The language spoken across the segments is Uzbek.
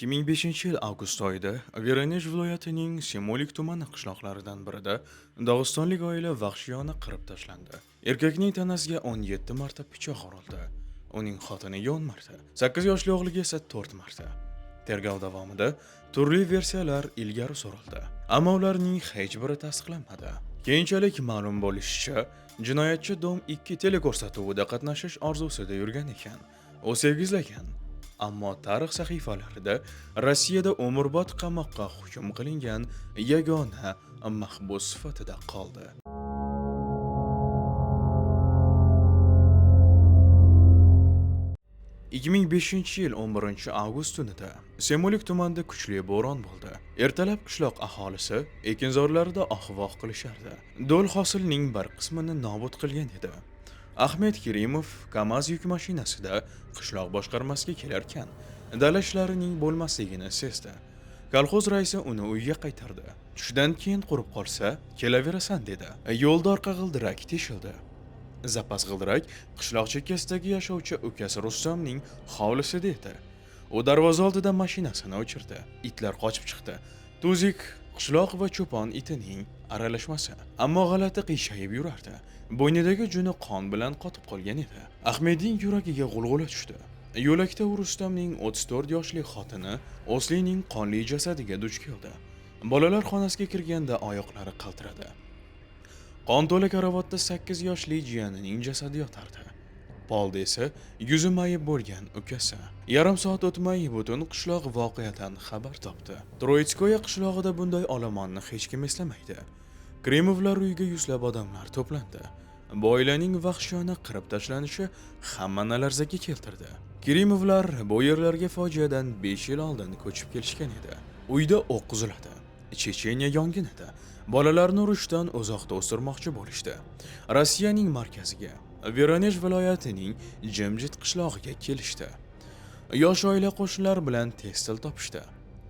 2005-yil avgust oyida Voronezh viloyatining Semolik tumani qishloqlaridan birida dog'istonlik oila vahshiyona qirib tashlandi. Erkakning tanasiga 17 marta pichoq urildi. Uning xotiniga 10 marta, 8 yoshli o'g'liga esa 4 marta. Tergov davomida turli versiyalar ilgari surildi, ammo ularning hech biri tasdiqlanmadi. Keyinchalik ma'lum bo'lishicha, jinoyatchi Dom 2 teleko'rsatuvida qatnashish orzusida yurgan ekan. U sevgizlagan. Ammo tarix sahifalarida Rossiyada umrbod qamoqqa hukm qilingan yagona mahbus sifatida qoldi. 2005-yil 11-avgust tunida Semolik tumanida kuchli bo'ron bo'ldi. Ertalab qishloq aholisi ekinzorlarida oh-voh qilishardi. Do'l hosilining bir qismini nobud qilgan edi. Ahmed Kerimov KAMAZ yuk mashinasida qishloq boshqarmasiga kelarkan, dala ishlarining bo'lmasligini sezdi. Kolxoz raisi uni uyga qaytardi. Tushdan keyin qurib qolsa, kelaverasan dedi. Yo'lda orqa g'ildirak teshildi. Zapas g'ildirak qishloq chekkasidagi yashovchi ukasi Rustamning hovlisida edi. U darvoza oldida mashinasini o'chirdi. Itlar qochib chiqdi. Tuzik qishloq va cho'pon itining aralashmasi. Ammo g'alati qiyshayib yurardi. Bo'ynidagi juni qon bilan qotib qolgan edi. Ahmedning yuragiga g'ulg'ula tushdi. Yo'lakda u Rustamning 34 yoshli xotini Oslining qonli jasadiga duch keldi. Bolalar xonasiga kirganda oyoqlari qaltiradi. Qon to'la karavotda 8 yoshli jiyanining jasadi yotardi. Polda esa yuzi mayib bo'lgan ukasi. Yarim soat o'tmay butun qishloq voqeadan xabar topdi. Troitskoye qishlog'ida bunday olomonni hech kim eslamaydi. Kremovlar uyiga yuzlab odamlar to'plandi. Bu oilaning vahshiyona qirib tashlanishi hammani larzaga keltirdi. Kerimovlar bu yerlarga fojiadan 5 yil oldin ko'chib kelishgan edi. Uyda o'q uziladi. Checheniya yongin edi. Bolalarni urushdan uzoqda o'stirmoqchi bo'lishdi. Rossiyaning markaziga, Voronezh viloyatining jimjit qishlog'iga kelishdi. Yosh oila qo'shnilar bilan tez til topishdi.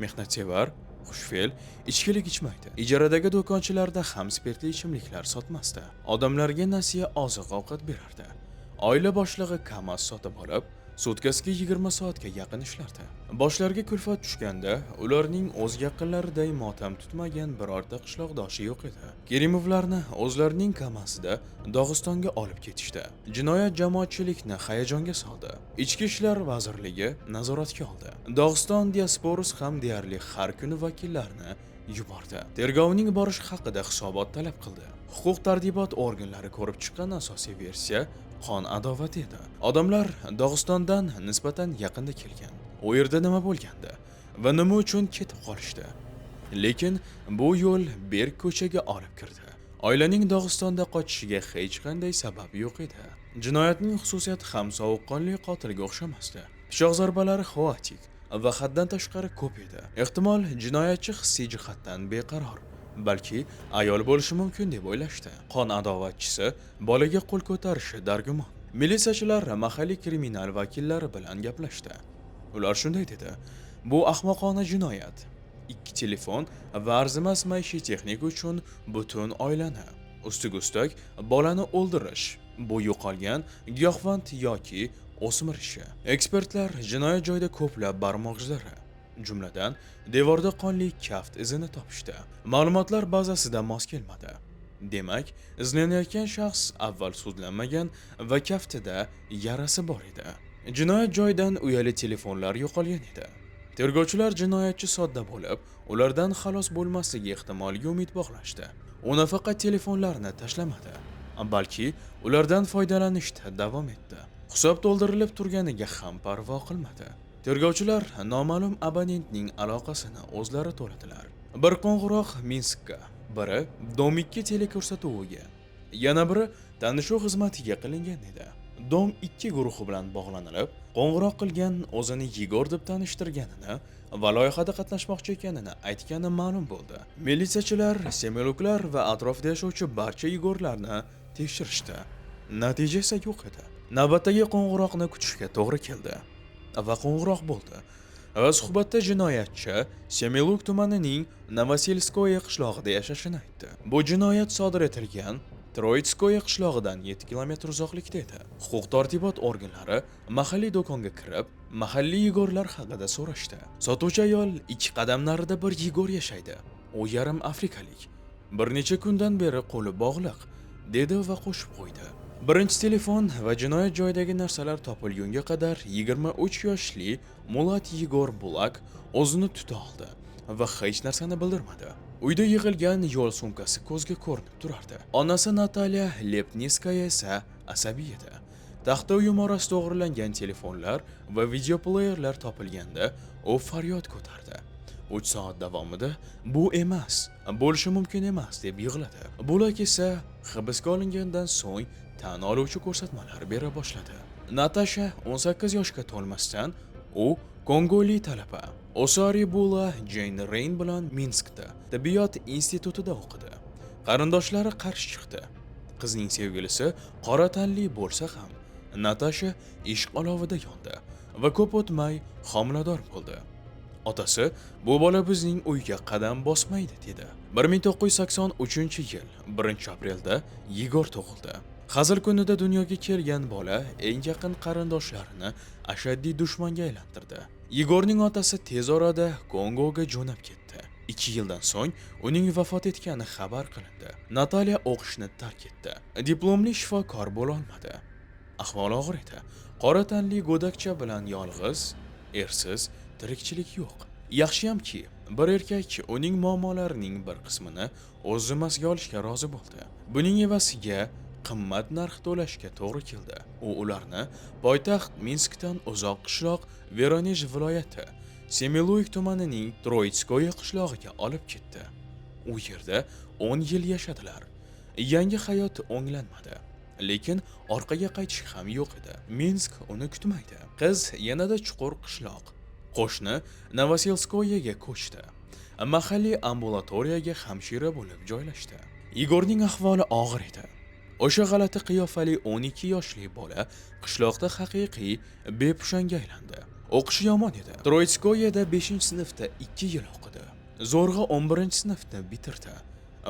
Mehnatsevar, xushfe'l, ichkilik ichmaydi. Ijaradagi do'konchilarda ham spirtli ichimliklar sotmasdi. Odamlarga nasiya oziq-ovqat berardi. Oila boshlig'i KAMAZ sotib olib, sutkasiga 20 soatga yaqin ishlardi. Boshlariga kulfat tushganda, ularning o'z yaqinlariday motam tutmagan birorta qishloqdoshi yo'q edi. Kerimovlarni o'zlarining KAMAZida Dog'istonga olib ketishdi. Jinoyat jamoatchilikni hayajonga soldi. Ichki ishlar vazirligi nazoratga oldi. Dog'iston diasporasi ham deyarli har kuni vakillarni yubordi. Tergovning borishi haqida hisobot talab qildi. Huquq-tartibot organlari ko'rib chiqqan asosiy versiya qon adovati edi. Odamlar Dog'istondan nisbatan yaqinda kelgan. U yerda nima bo'lgandi va nima uchun ketib qolishdi? Lekin bu yo'l berk ko'chaga olib kirdi. Oilaning Dog'istonda qochishiga hech qanday sabab yo'q edi. Jinoyatning xususiyati ham sovuqqonli qotilga o'xshamasdi. Pichoq zarbalari xaotik va haddan tashqari ko'p edi. Ehtimol jinoyatchi hissiy jihatdan beqaror, balki ayol bo'lishi mumkin deb o'ylashdi. Qon adovatchisi bolaga qo'l ko'tarishi dargumon. Militsiyachilar mahalliy kriminal vakillari bilan gaplashdi. Ular shunday dedi: "Bu ahmoqona jinoyat. 2 telefon va arzimas maishiy texnika uchun butun oilani, ustiga ustak bolani o'ldirish. Bu yo'qolgan giyohvand yoki o'smir ishi." Ekspertlar jinoyat joyida ko'plab barmoq izlari, jumladan devorda qonli kaft izini topishdi. Ma'lumotlar bazasida mos kelmadi. Demak, izlanayotgan shaxs avval sudlanmagan va kaftida yarasi bor edi. Jinoyat joyidan uyali telefonlar yo'qolgan edi. Tergovchilar jinoyatchi sodda bo'lib, ulardan xalos bo'lmasligi ehtimoliga umid bog'lashdi. U nafaqat telefonlarni tashlamadi, balki ulardan foydalanishda davom etdi. Hisob to'ldirilib turganiga ham parvo qilmadi. Tergovchilar noma'lum abonentning aloqasini o'zlari to'ladilar. Bir qo'ng'iroq Minskka, biri Dom 2 teleko'rsatuviga, yana biri tanishuv xizmatiga qilingan edi. Dom 2 guruhi bilan bog'lanib, qo'ng'iroq qilgan o'zini Yegor deb tanishtirganini va loyihada qatnashmoqchi ekanini aytgani ma'lum bo'ldi. Militsiyachilar, semiluklar va atrofda yashovchi barcha Yegorlarni tekshirishdi. Natija esa yo'q edi. Navbatdagi qo'ng'iroqni kutishga to'g'ri keldi va qo'ng'iroq bo'ldi. Va suhbatda jinoyatchi Semiluk tumanining Novoselskoye qishlog'ida yashashini aytdi. Bu jinoyat sodir etilgan Troitskoye qishlog'idan 7 kilometr uzoqlikda edi. Huquq-tartibot organlari mahalliy do'konga kirib, mahalliy Yegorlar haqida so'rashdi. Sotuvchi ayol 2 qadam narida bir Yegor yashaydi. U yarim afrikalik. Bir necha kundan beri qo'li bog'liq, dedi va qo'shib qo'ydi. Birinchi telefon va jinoyat joyidagi narsalar topilgunga qadar 23 yoshli Mulat Yegor Bulak o'zini tuta oldi va hech narsani bildirmadi. Uyda yig'ilgan yo'l sumkasi ko'zga ko'rinib turardi. Onasi Natalya Lepniskaya esa asabiy edi. Taxta uyum orasida o'g'irlangan telefonlar va videoplayerlar topilganda u faryod ko'tardi. 3 soat davomida bu emas, bo'lishi mumkin emas deb yig'ladi. Bulak esa hibsga olingandan so'ng tan oluvchi ko'rsatmalar bera boshladi. Natasha 18 yoshga to'lmasdan u Kongoli talaba Osari Bula Jane Rain bilan Minskda tibbiyot institutida o'qidi. Qarindoshlari qarshi chiqdi. Qizning sevgilisi qora tanli bo'lsa ham, Natasha ishq olovida yondi va ko'p o'tmay homilador bo'ldi. Otasi bu bola bizning uyga qadam bosmaydi dedi. 1983-yil 1-aprelda Yegor tug'ildi. Hazil kunida dunyoga kelgan bola eng yaqin qarindoshlarini ashaddiy dushmanga aylantirdi. Yegorning otasi tez orada Kongoga jo'nab ketdi. 2 yildan so'ng uning vafot etgani xabar qilindi. Natalya o'qishni tark etdi. Diplomli shifokor bo'la olmadi. Ahvoli og'ir edi. Qora tanli go'dakcha bilan yolg'iz, ersiz, tirikchilik yo'q. Yaxshiyamki, bir erkak uning muammolarining bir qismini o'z zimmasiga olishga rozi bo'ldi. Buning evasiga qimmat narx to'lashga to'g'ri keldi. U ularni poytaxt Minskdan uzoq qishloq Voronej viloyati Semiluyk tumanining Troitskoye qishlog'iga olib ketdi. U yerda 10 yil yashadilar. Yangi hayot o'nglanmadi. Lekin orqaga qaytish ham yo'q edi. Minsk uni kutmaydi. Qiz yanada chuqur qishloq, qo'shni Novoselskoyega ko'chdi. Mahalliy ambulatoriyaga hamshira bo'lib joylashdi. Yegorning ahvoli og'ir edi. O'sha g'alati qiyofali 12 yoshli bola qishloqda haqiqiy bepushanga aylandi. O'qishi yomon edi. Troitskoyeda 5-sinfda 2 yil o'qidi. Zo'rg'a 11-sinfni bitirdi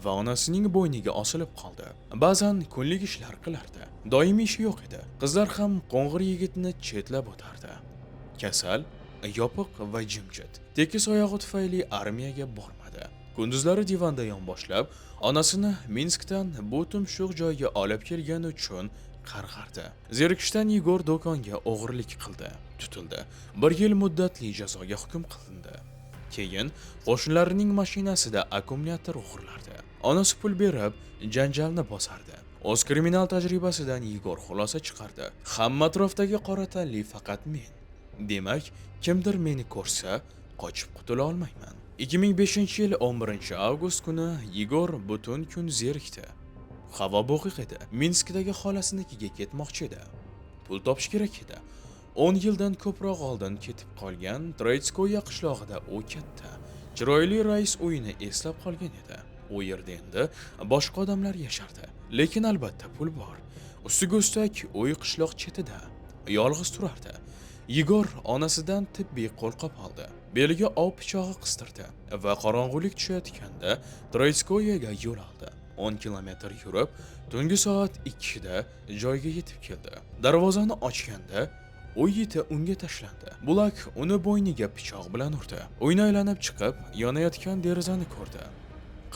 va onasining bo'yniga osilib qoldi. Ba'zan kunlik ishlar qilardi. Doimiy ishi yo'q edi. Qizlar ham qo'ng'ir yigitni chetlab o'tardi. Kasal, yopiq va jimjit. Tekis oyog'i tufayli armiyaga bormadi. Kunduzlari divanda yonboshlab, onasini Minskdan bu tumshuq joyga olib kelgani uchun qarg'ardi. Zerikishdan Yegor do'konga o'g'irlik qildi, tutildi. 1 yil muddatli jazoga hukm qilindi. Keyin qo'shnilarining mashinasida akkumulyator o'g'irlardi. Onasi pul berib, janjalni bosardi. O'z kriminal tajribasidan Yegor xulosa chiqardi. Hamma atrofdagi qora tanli faqat men. Demak, kimdir meni ko'rsa, qochib qutula olmayman. 2005-yil 11-avgust kuni Yegor butun kun zerikdi. Havo bo'g'iq edi. Minskdagi xolasinikiga ketmoqchi edi. Pul topish kerak edi. 10 yildan ko'proq oldin ketib qolgan Troitskoye qishlog'ida u katta, chiroyli rais uyini eslab qolgan edi. U yerda endi boshqa odamlar yashardi. Lekin albatta pul bor. Ustiga ustak uy qishloq chetida, yolg'iz turardi. Yegor onasidan tibbiy qo'lqop oldi. Beliga ov pichog'i qistirdi va qorong'ulik tushayotganda Troitskoyega yo'l oldi. 10 kilometr yurib, tungi soat 2 da joyga yetib keldi. Darvozani ochganda uy iti unga tashlandi. Bulak uni bo'yniga pichoq bilan urdi. Uyni aylanib chiqib, yonayotgan derazani ko'rdi.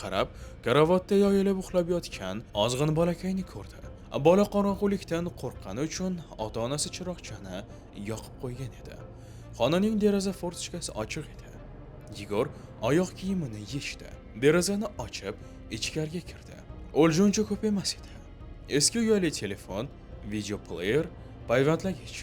Qarab, karavotda yoyilib uxlab yotgan ozg'in bolakayni ko'rdi. Bola qorong'ulikdan qo'rqqani uchun ota-onasi chiroqchani yoqib qo'ygan edi. Xonaning deraza fortchkasi ochiq edi. Yegor oyoq kiyimini yechdi. Derazani ochib, ichkariga kirdi. O'ljuncha ko'p emas edi. Eski uyali telefon, video player, payvandlagich,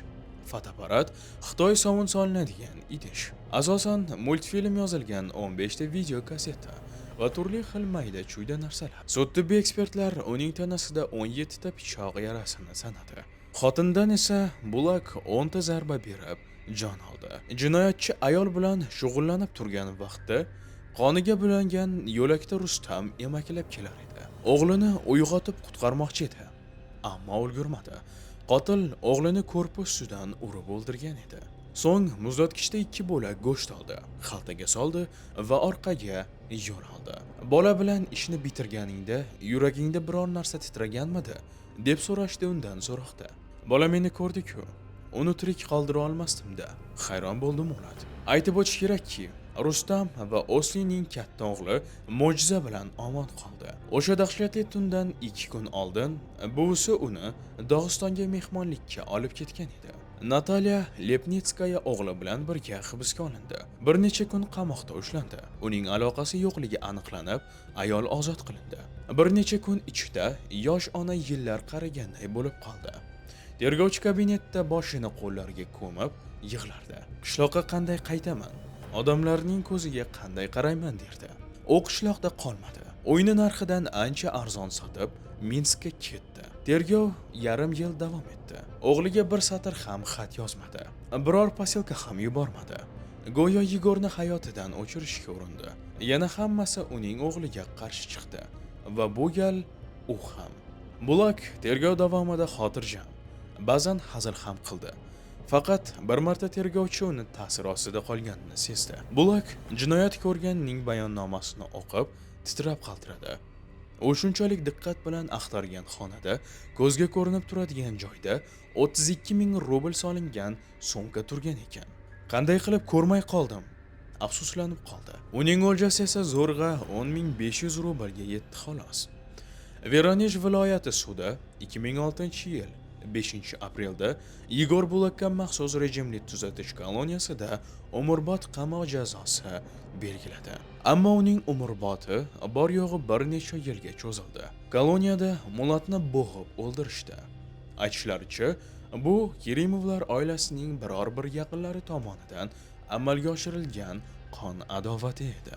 fotoapparat, Xitoy sovun solinadigan idish. Asosan multfilm yozilgan 15 ta video kaseta va turli xil mayda-chuyda narsalar. Sud tibbiy ekspertlar uning tanasida 17 ta pichoq yarasini sanadi. Xotindan esa Bulak 10 ta zarba berib jon oldi. Jinoyatchi ayol bilan shug'ullanib turgan vaqtda qoniga bulangan yo'lakda Rustam emaklab kelar edi. O'g'lini uyg'otib qutqarmoqchi edi, ammo ulgurmadi. Qotil o'g'lini ko'rpa ustidan urib o'ldirgan edi. So'ng muzlatgichda 2 bo'lak go'sht oldi, xaltaga soldi va orqaga yo'l oldi. Bola bilan ishni bitirganingda yuragingda biror narsa titraganmidi? Deb so'rashdi undan so'roqda. Bola meni ko'rdi-ku. Uni tirik qoldira olmasdim-da. Hayron bo'ldim o'lat. Aytib o'tish kerakki, Rustam va Oslining katta o'g'li mo'jiza bilan omon qoldi. O'sha dahshatli tundan 2 kun oldin buvisi uni Dog'istonga mehmonlikka olib ketgan edi. Natalya Lepnitskaya o'g'li bilan birga hibsga olindi. Bir necha kun qamoqda ushlandi. Uning aloqasi yo'qligi aniqlanib, ayol ozod qilindi. Bir necha kun ichida yosh ona yillar qariganday bo'lib qoldi. Tergovchi kabinetda boshini qo'llariga ko'mib yig'lardi. Qishloqqa qanday qaytaman? Odamlarning ko'ziga qanday qarayman derdi. U qishloqda qolmadi. Uyni narxidan ancha arzon sotib, Minskka ketdi. Tergov yarim yil davom etdi. O'g'liga bir satr ham xat yozmadi. Biror posilka ham yubormadi. Go'yo Yegorni hayotidan o'chirishga urindi. Yana hammasi uning o'g'liga qarshi chiqdi va bu gal u ham. Bulak tergov davomida xotirjam, ba'zan hazil ham qildi. Faqat bir marta tergovchi uni ta'sir ostida qolganini sezdi. Bulak jinoyat ko'rganning bayonnomasini o'qib, titrab qaltiradi. U shunchalik diqqat bilan axtargan xonada, ko'zga ko'rinib turadigan joyda 32 ming rubl solingan sumka turgan ekan. Qanday qilib ko'rmay qoldim? Afsuslanib qoldi. Uning o'ljasi esa zo'rg'a 10.500 rublga yetdi xolos. Voronezh viloyati sudi 2006-yil 5-aprelda Yegor Bulakka maxsus rejimli tuzatish koloniyasida umrbod qamoq jazosi belgiladi. Ammo uning umrbodi bor yo'g'i bir necha yilga cho'zildi. Koloniyada Mulatni bo'g'ib o'ldirishdi. Aytishlaricha, bu Kerimovlar oilasining biror bir yaqinlari tomonidan amalga oshirilgan qon adovati edi.